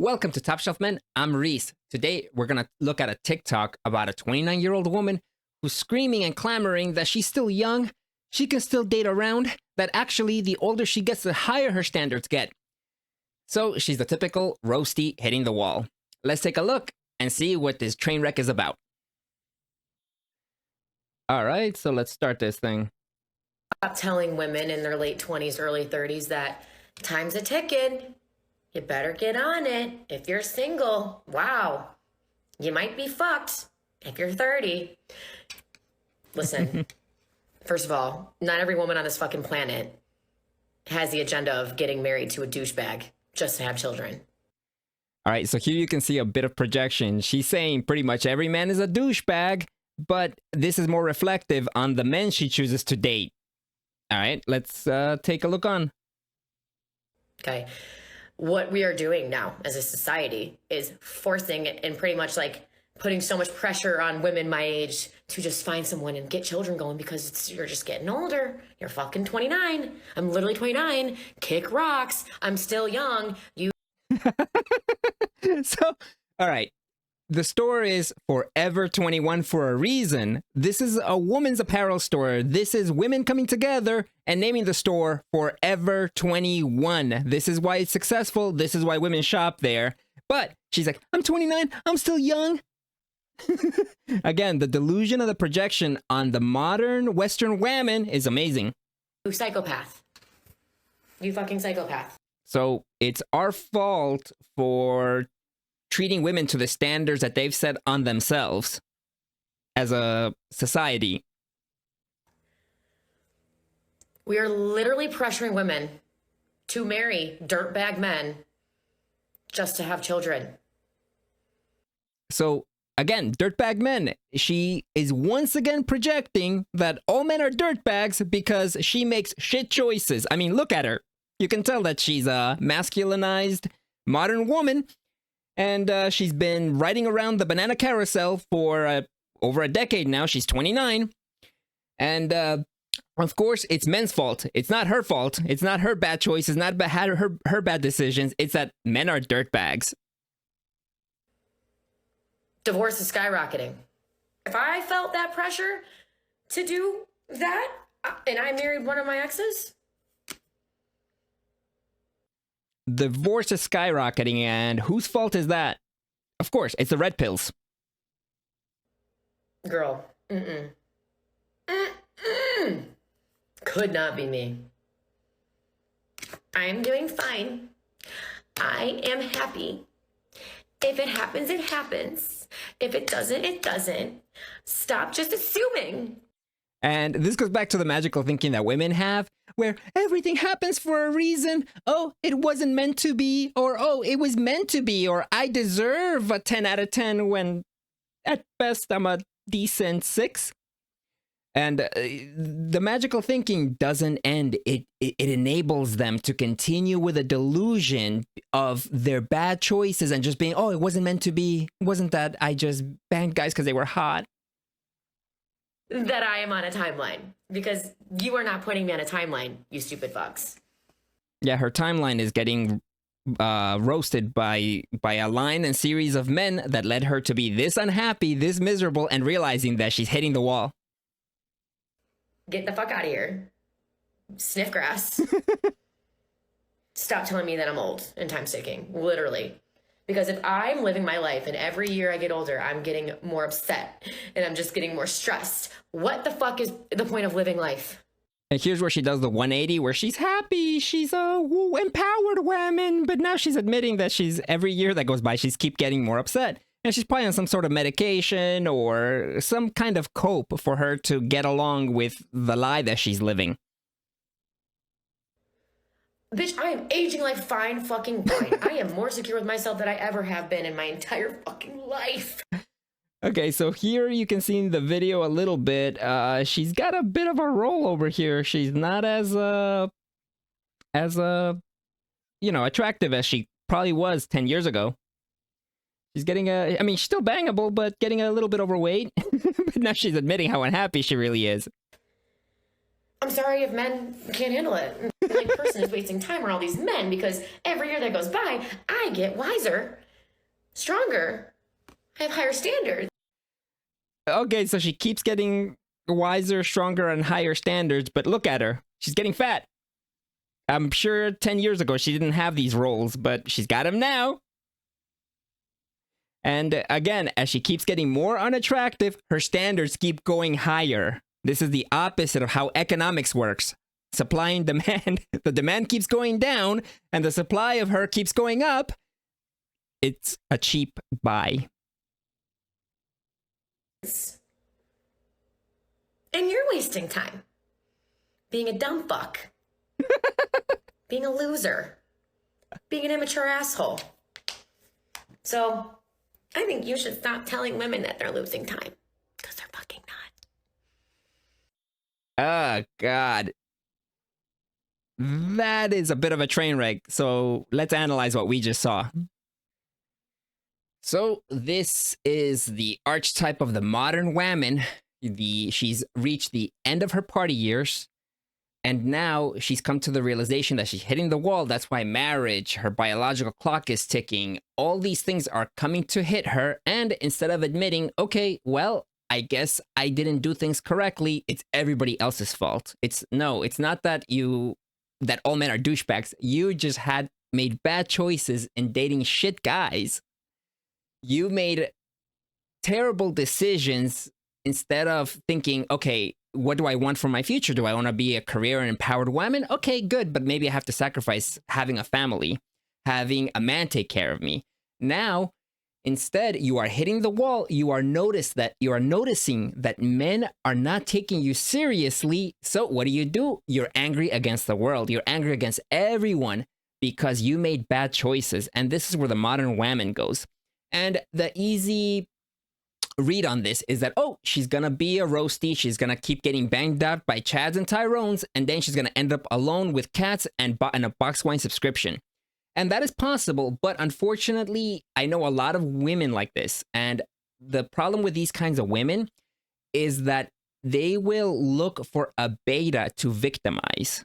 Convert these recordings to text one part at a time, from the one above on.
Welcome to Top Shelf Men. I'm Reese. Today, we're going to look at a TikTok about a 29-year-old woman who's screaming and clamoring that she's still young, she can still date around, that actually the older she gets, the higher her standards get. So she's the typical roasty hitting the wall. Let's take a look and see what this train wreck is about. All right, so let's start this thing. Stop telling women in their late 20s, early 30s that time's a ticking. You better get on it. If you're single, wow, you might be fucked if you're 30. Listen, first of all, not every woman on this fucking planet has the agenda of getting married to a douchebag just to have children. All right, so here you can see a bit of projection. She's saying pretty much every man is a douchebag, but this is more reflective on the men she chooses to date. All right, let's take a look on. Okay. What we are doing now as a society is forcing and pretty much like putting so much pressure on women my age to just find someone and get children going because you're just getting older. You're fucking 29. I'm literally 29. Kick rocks. I'm still young. You. So, all right. The store is Forever 21 for a reason. This is a woman's apparel store. This is women coming together and naming the store Forever 21. This is why it's successful. This is why women shop there. But she's like, I'm 29. I'm still young. Again, the delusion of the projection on the modern Western woman is amazing. You psychopath. You fucking psychopath. So it's our fault for treating women to the standards that they've set on themselves as a society. We are literally pressuring women to marry dirtbag men just to have children. So again, dirtbag men. She is once again projecting that all men are dirtbags because she makes shit choices. I mean, look at her. You can tell that she's a masculinized modern woman. And she's been riding around the banana carousel for over a decade now. She's 29. And of course, it's men's fault. It's not her fault. It's not her bad choices, not her bad decisions. It's that men are dirtbags. Divorce is skyrocketing. If I felt that pressure to do that and I married one of my exes, Divorce is skyrocketing, and whose fault is that? Of course, it's the red pills. girl, could not be me. I am doing fine. I am happy. If it happens, it happens. If it doesn't, it doesn't. Stop just assuming. And this goes back to the magical thinking that women have, where everything happens for a reason. Oh, it wasn't meant to be, or oh, it was meant to be, or I deserve a 10 out of 10 when at best I'm a decent 6. And the magical thinking doesn't end. It enables them to continue with a delusion of their bad choices and just being, oh, it wasn't meant to be. It wasn't that I just banged guys because they were hot. That I am on a timeline, because you are not putting me on a timeline, you stupid fucks. Yeah, her timeline is getting roasted by a line and series of men that led her to be this unhappy, this miserable, and realizing that she's hitting the wall. Get the fuck out of here. Sniff grass. Stop telling me that I'm old and time's ticking, literally. Because if I'm living my life and every year I get older, I'm getting more upset and I'm just getting more stressed, what the fuck is the point of living life? And here's where she does the 180, where she's happy, she's a empowered woman, but now she's admitting that she's, every year that goes by, she's keep getting more upset. And she's probably on some sort of medication or some kind of cope for her to get along with the lie that she's living. Bitch, I am aging like fine fucking wine. I am more secure with myself than I ever have been in my entire fucking life. Okay, so here you can see in the video a little bit. She's got a bit of a roll over here. She's not as attractive as she probably was 10 years ago. She's getting I mean, she's still bangable, but getting a little bit overweight. But now she's admitting how unhappy she really is. I'm sorry if men can't handle it. Like, person is wasting time on all these men because every year that goes by, I get wiser, stronger, I have higher standards. Okay, so she keeps getting wiser, stronger, and higher standards, but look at her. She's getting fat. I'm sure 10 years ago she didn't have these roles, but she's got them now. And again, as she keeps getting more unattractive, her standards keep going higher. This is the opposite of how economics works. Supply and demand. The demand keeps going down, and the supply of her keeps going up. It's a cheap buy. And you're wasting time being a dumb fuck, being a loser, being an immature asshole. So I think you should stop telling women that they're losing time, because they're fucking not. Oh, God. That is a bit of a train wreck. So let's analyze what we just saw. So this is the archetype of the modern woman. She's reached the end of her party years, and now she's come to the realization that she's hitting the wall. That's why marriage, her biological clock is ticking. All these things are coming to hit her, and instead of admitting, okay, well, I guess I didn't do things correctly, it's everybody else's fault. It's not that all men are douchebags. You just had made bad choices in dating shit guys. You made terrible decisions instead of thinking, okay, what do I want for my future? Do I want to be a career and empowered woman? Okay, good, but maybe I have to sacrifice having a family, having a man take care of me. Now, instead, you are hitting the wall. You are noticing that men are not taking you seriously. So what do? You're angry against the world. You're angry against everyone because you made bad choices. And this is where the modern woman goes. And the easy read on this is that, oh, she's going to be a roastie. She's going to keep getting banged out by Chads and Tyrones. And then she's going to end up alone with cats and a box wine subscription. And that is possible. But unfortunately, I know a lot of women like this. And the problem with these kinds of women is that they will look for a beta to victimize.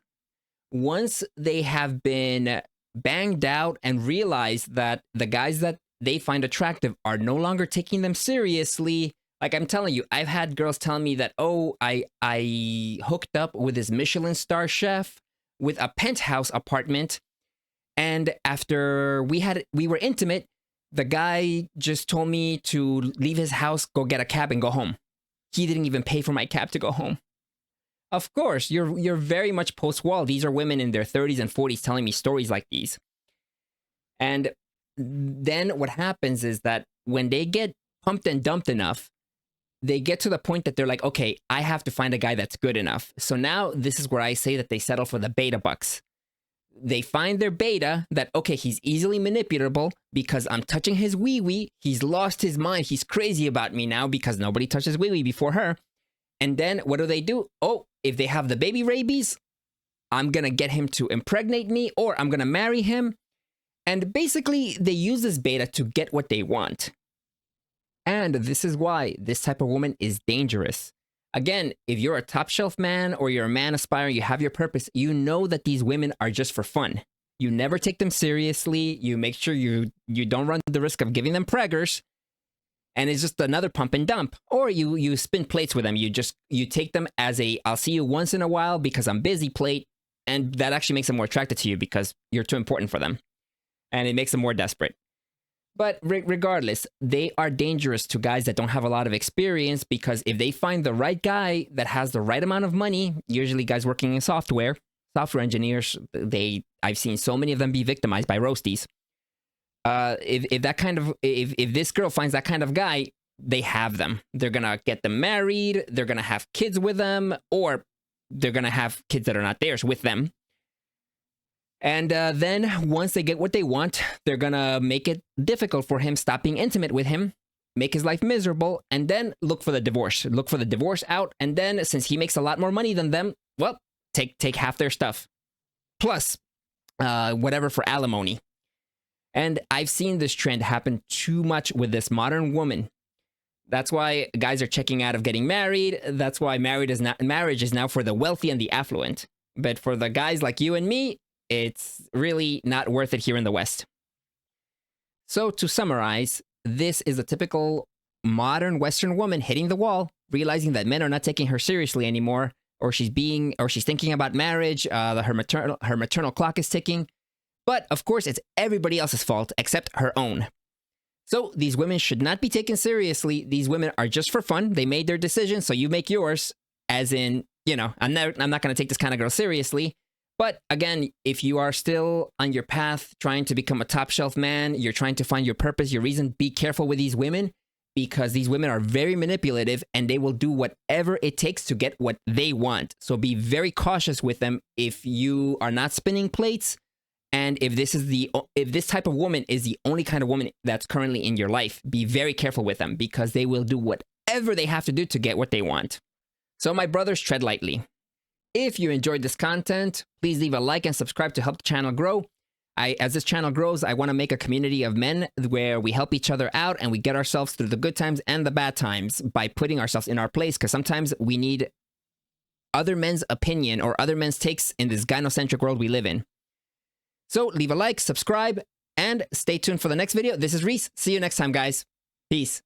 Once they have been banged out and realize that the guys that they find attractive are no longer taking them seriously. Like I'm telling you, I've had girls tell me that, oh, I hooked up with this Michelin star chef with a penthouse apartment. And after we were intimate, the guy just told me to leave his house, go get a cab and go home. He didn't even pay for my cab to go home. Of course, you're very much post-wall. These are women in their 30s and 40s telling me stories like these. And then what happens is that when they get pumped and dumped enough, they get to the point that they're like, okay, I have to find a guy that's good enough. So now this is where I say that they settle for the beta bucks. They find their beta that, okay, he's easily manipulable because I'm touching his wee-wee. He's lost his mind. He's crazy about me now because nobody touched his wee-wee before her. And then what do? Oh, if they have the baby rabies, I'm going to get him to impregnate me or I'm going to marry him. And basically, they use this beta to get what they want. And this is why this type of woman is dangerous. Again, if you're a top shelf man or you're a man aspiring, you have your purpose, you know that these women are just for fun. You never take them seriously. You make sure you don't run the risk of giving them preggers. And it's just another pump and dump. Or you spin plates with them. You take them as a I'll see you once in a while because I'm busy plate. And that actually makes them more attracted to you because you're too important for them. And it makes them more desperate. But regardless, they are dangerous to guys that don't have a lot of experience because if they find the right guy that has the right amount of money, usually guys working in software engineers, I've seen so many of them be victimized by roasties. If this girl finds that kind of guy, they have them. They're gonna get them married, they're gonna have kids with them, or they're gonna have kids that are not theirs with them. And then once they get what they want, they're going to make it difficult for him, stop being intimate with him, make his life miserable, and then look for the divorce. Look for the divorce out. And then since he makes a lot more money than them, well, take half their stuff. Plus, whatever for alimony. And I've seen this trend happen too much with this modern woman. That's why guys are checking out of getting married. That's why marriage is now for the wealthy and the affluent. But for the guys like you and me, it's really not worth it here in the West. So to summarize, this is a typical modern Western woman hitting the wall, realizing that men are not taking her seriously anymore, or she's thinking about marriage. Her maternal clock is ticking. But of course, it's everybody else's fault except her own. So these women should not be taken seriously. These women are just for fun. They made their decision, so you make yours. As in, you know, I'm not going to take this kind of girl seriously. But again, if you are still on your path trying to become a top shelf man, you're trying to find your purpose, your reason, be careful with these women, because these women are very manipulative and they will do whatever it takes to get what they want. So be very cautious with them if you are not spinning plates. And if this type of woman is the only kind of woman that's currently in your life, be very careful with them, because they will do whatever they have to do to get what they want. So my brothers, tread lightly. If you enjoyed this content, please leave a like and subscribe to help the channel grow. As this channel grows, I want to make a community of men where we help each other out and we get ourselves through the good times and the bad times by putting ourselves in our place, because sometimes we need other men's opinion or other men's takes in this gynocentric world we live in. So leave a like, subscribe, and stay tuned for the next video. This is Reese. See you next time, guys. Peace.